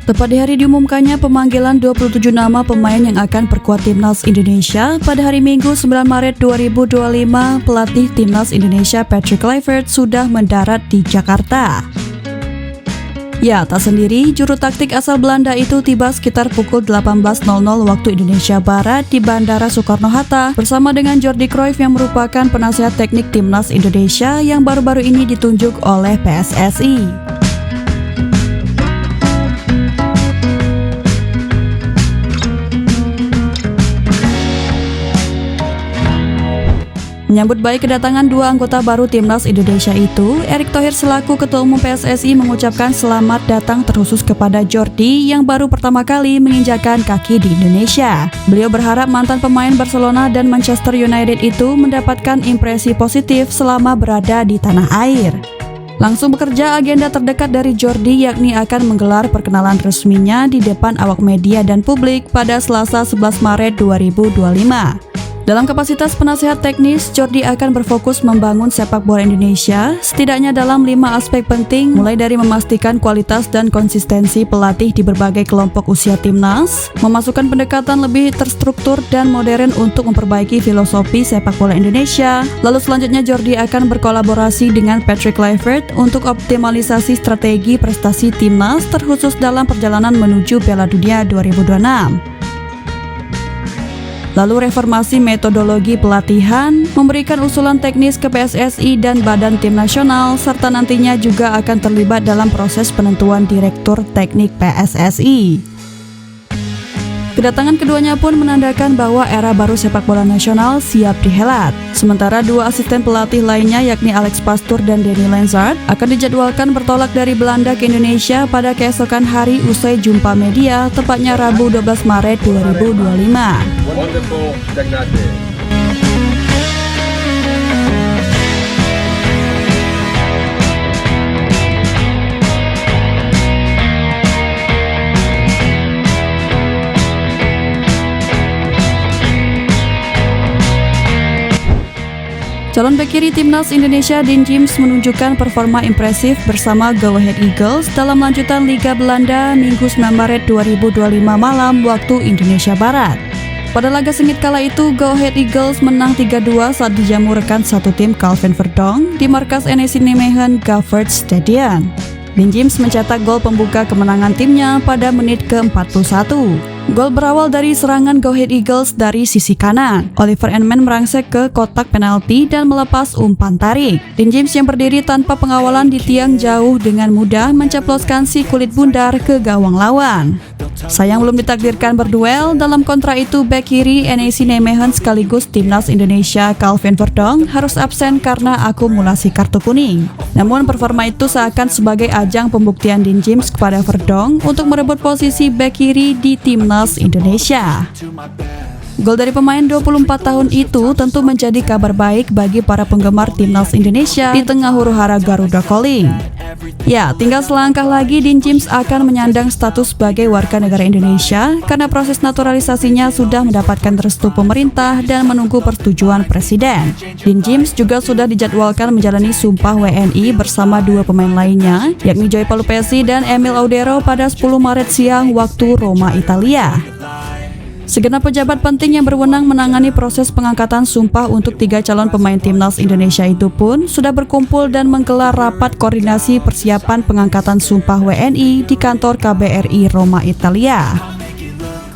Tepat di hari diumumkannya pemanggilan 27 nama pemain yang akan perkuat Timnas Indonesia, pada hari Minggu 9 Maret 2025, pelatih Timnas Indonesia Patrick Kluivert sudah mendarat di Jakarta. Ya, tak sendiri, juru taktik asal Belanda itu tiba sekitar pukul 18.00 waktu Indonesia Barat di Bandara Soekarno-Hatta bersama dengan Jordi Cruyff yang merupakan penasihat teknik Timnas Indonesia yang baru-baru ini ditunjuk oleh PSSI. Menyambut baik kedatangan dua anggota baru Timnas Indonesia itu, Erick Thohir selaku Ketua Umum PSSI mengucapkan selamat datang terkhusus kepada Jordi yang baru pertama kali menginjakkan kaki di Indonesia. Beliau berharap mantan pemain Barcelona dan Manchester United itu mendapatkan impresi positif selama berada di tanah air. Langsung bekerja, agenda terdekat dari Jordi yakni akan menggelar perkenalan resminya di depan awak media dan publik pada Selasa 11 Maret 2025. Dalam kapasitas penasihat teknis, Jordi akan berfokus membangun sepak bola Indonesia setidaknya dalam 5 aspek penting, mulai dari memastikan kualitas dan konsistensi pelatih di berbagai kelompok usia timnas, memasukkan pendekatan lebih terstruktur dan modern untuk memperbaiki filosofi sepak bola Indonesia. Lalu selanjutnya Jordi akan berkolaborasi dengan Patrick Kluivert untuk optimalisasi strategi prestasi timnas terkhusus dalam perjalanan menuju Piala Dunia 2026. Lalu reformasi metodologi pelatihan, memberikan usulan teknis ke PSSI dan Badan Tim Nasional, serta nantinya juga akan terlibat dalam proses penentuan Direktur Teknik PSSI. Kedatangan keduanya pun menandakan bahwa era baru sepak bola nasional siap dihelat. Sementara dua asisten pelatih lainnya yakni Alex Pastoor dan Danny Lensard akan dijadwalkan bertolak dari Belanda ke Indonesia pada keesokan hari usai jumpa media, tepatnya Rabu 12 Maret 2025. Calon bek kiri Timnas Indonesia Dean James menunjukkan performa impresif bersama Go Ahead Eagles dalam lanjutan Liga Belanda Minggu 9 Maret 2025 malam waktu Indonesia Barat. Pada laga sengit kala itu, Go Ahead Eagles menang 3-2 saat dijamu rekan satu tim Calvin Verdonk di markas NEC Nijmegen Govaert Stadion. Dean James mencetak gol pembuka kemenangan timnya pada menit ke-41. Gol berawal dari serangan Go Ahead Eagles dari sisi kanan. Oliver Enman merangsek ke kotak penalti dan melepas umpan tarik. Dean James yang berdiri tanpa pengawalan di tiang jauh dengan mudah menceploskan si kulit bundar ke gawang lawan. Sayang belum ditakdirkan berduel, dalam kontra itu bek kiri NEC Nijmegen sekaligus Timnas Indonesia Calvin Verdonk harus absen karena akumulasi kartu kuning. Namun performa itu seakan sebagai ajang pembuktian Dean James kepada Verdonk untuk merebut posisi bek kiri di Timnas Indonesia. Gol dari pemain 24 tahun itu tentu menjadi kabar baik bagi para penggemar Timnas Indonesia di tengah huru-hara Garuda Calling. Ya, tinggal selangkah lagi Dean James akan menyandang status sebagai warga negara Indonesia karena proses naturalisasinya sudah mendapatkan restu pemerintah dan menunggu persetujuan presiden. Dean James juga sudah dijadwalkan menjalani sumpah WNI bersama dua pemain lainnya, yakni Joy Palupesi dan Emil Audero pada 10 Maret siang waktu Roma, Italia. Segenap pejabat penting yang berwenang menangani proses pengangkatan sumpah untuk 3 calon pemain Timnas Indonesia itu pun sudah berkumpul dan menggelar rapat koordinasi persiapan pengangkatan sumpah WNI di kantor KBRI Roma, Italia.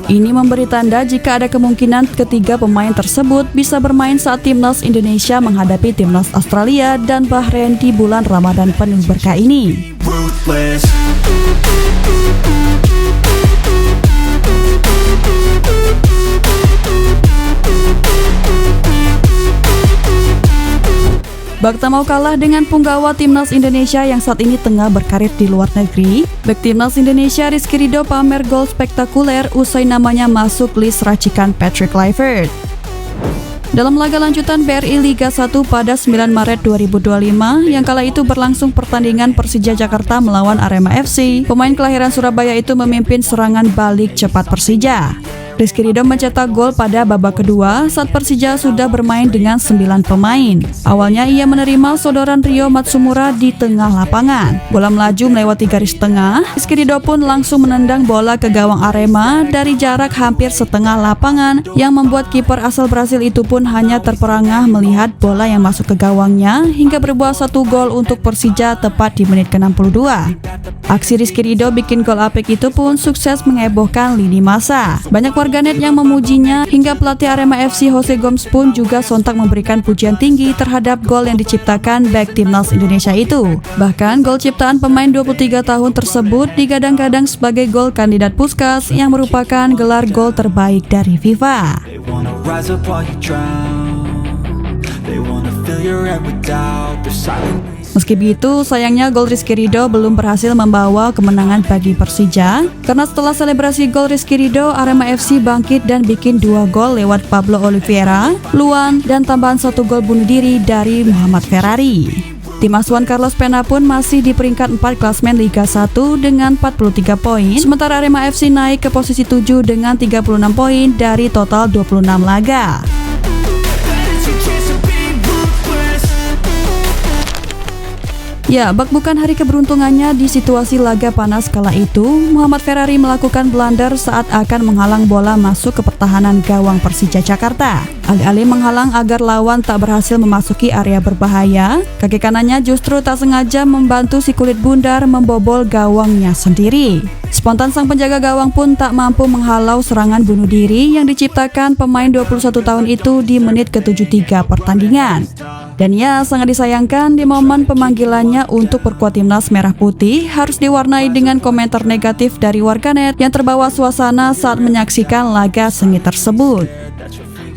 Ini memberi tanda jika ada kemungkinan ketiga pemain tersebut bisa bermain saat Timnas Indonesia menghadapi Timnas Australia dan Bahrain di bulan Ramadan penuh berkah ini. Bak tak mau kalah dengan punggawa Timnas Indonesia yang saat ini tengah berkarir di luar negeri, bek Timnas Indonesia Rizky Ridho pamer gol spektakuler usai namanya masuk list racikan Patrick Kluivert. Dalam laga lanjutan BRI Liga 1 pada 9 Maret 2025, yang kala itu berlangsung pertandingan Persija Jakarta melawan Arema FC, pemain kelahiran Surabaya itu memimpin serangan balik cepat Persija. Rizky Ridho mencetak gol pada babak kedua saat Persija sudah bermain dengan 9 pemain. Awalnya ia menerima sodoran Rio Matsumura di tengah lapangan. Bola melaju melewati garis tengah. Rizky Ridho pun langsung menendang bola ke gawang Arema dari jarak hampir setengah lapangan yang membuat kiper asal Brasil itu pun hanya terperangah melihat bola yang masuk ke gawangnya hingga berbuah 1 gol untuk Persija tepat di menit ke-62. Aksi Rizky Ridho bikin gol apik itu pun sukses mengebohkan lini masa. Banyak warganet yang memujinya hingga pelatih Arema FC Jose Gomes pun juga sontak memberikan pujian tinggi terhadap gol yang diciptakan bek timnas Indonesia itu. Bahkan gol ciptaan pemain 23 tahun tersebut digadang-gadang sebagai gol kandidat Puskás yang merupakan gelar gol terbaik dari FIFA. Meski begitu, sayangnya gol Rizky Ridho belum berhasil membawa kemenangan bagi Persija, karena setelah selebrasi gol Rizky Ridho, Arema FC bangkit dan bikin 2 gol lewat Pablo Oliveira, Luan, dan tambahan 1 gol bunuh diri dari Muhammad Ferrari. Tim asuhan Carlos Pena pun masih di peringkat 4 klasmen Liga 1 dengan 43 poin, sementara Arema FC naik ke posisi 7 dengan 36 poin dari total 26 laga. Ya, bak bukan hari keberuntungannya di situasi laga panas kala itu, Muhammad Ferrari melakukan blunder saat akan menghalang bola masuk ke pertahanan gawang Persija Jakarta. Alih-alih menghalang agar lawan tak berhasil memasuki area berbahaya, kaki kanannya justru tak sengaja membantu si kulit bundar membobol gawangnya sendiri. Spontan sang penjaga gawang pun tak mampu menghalau serangan bunuh diri yang diciptakan pemain 21 tahun itu di menit ke-73 pertandingan. Dan ya, sangat disayangkan di momen pemanggilannya untuk perkuat timnas merah putih harus diwarnai dengan komentar negatif dari warganet yang terbawa suasana saat menyaksikan laga sengit tersebut.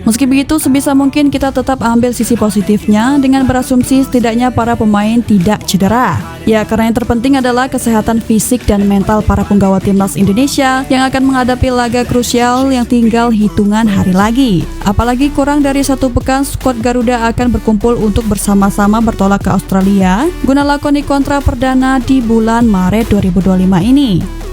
Meski begitu, sebisa mungkin kita tetap ambil sisi positifnya dengan berasumsi setidaknya para pemain tidak cedera. Ya, karena yang terpenting adalah kesehatan fisik dan mental para penggawa timnas Indonesia yang akan menghadapi laga krusial yang tinggal hitungan hari lagi. Apalagi kurang dari 1 pekan, skuad Garuda akan berkumpul untuk bersama-sama bertolak ke Australia guna lakoni kontra perdana di bulan Maret 2025 ini.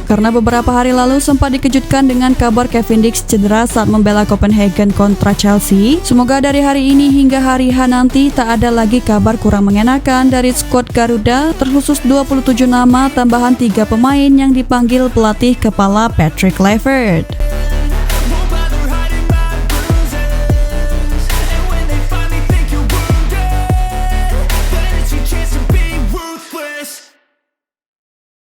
Karena beberapa hari lalu sempat dikejutkan dengan kabar Kevin Dix cedera saat membela Copenhagen kontra Chelsea. Semoga dari hari ini hingga hari H nanti tak ada lagi kabar kurang mengenakan dari skuad Garuda, terkhusus 27 nama tambahan 3 pemain yang dipanggil pelatih kepala Patrick Kluivert.